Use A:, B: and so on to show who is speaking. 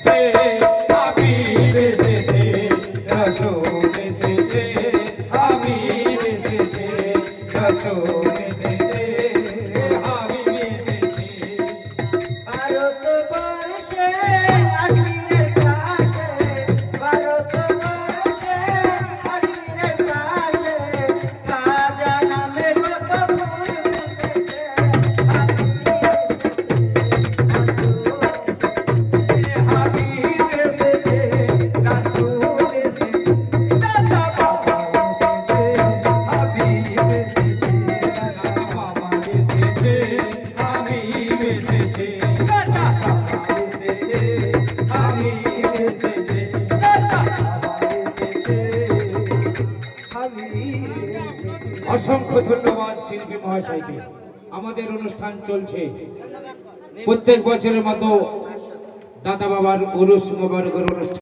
A: এসেছে হাবিব এসেছে রাসূল এসেছে হাবিব এসেছে রাসূল এসেছে হাবিব এসেছে
B: ভারতবর্ষে আজমিরের কাছে ভারতবর্ষে আজমিরের কাছে খাজা নামে কত ফুল ফুটেছে
A: হাবিব এসেছে রাসূল এসেছে দাদা বাবা এসেছে হাবিব এসেছে দাদা বাবা এসেছে হাবিব এসেছে দাদা বাবা এসেছে হাবিব এসেছে দাদা বাবা এসেছে হাবিব এসেছে। অসংখ্য ধন্যবাদ শিল্পী মহাশয়কে। আমাদের অনুষ্ঠান চলছে প্রত্যেক বছরের মতো দাদা বাবার উরুস মোবারকের অনুষ্ঠান।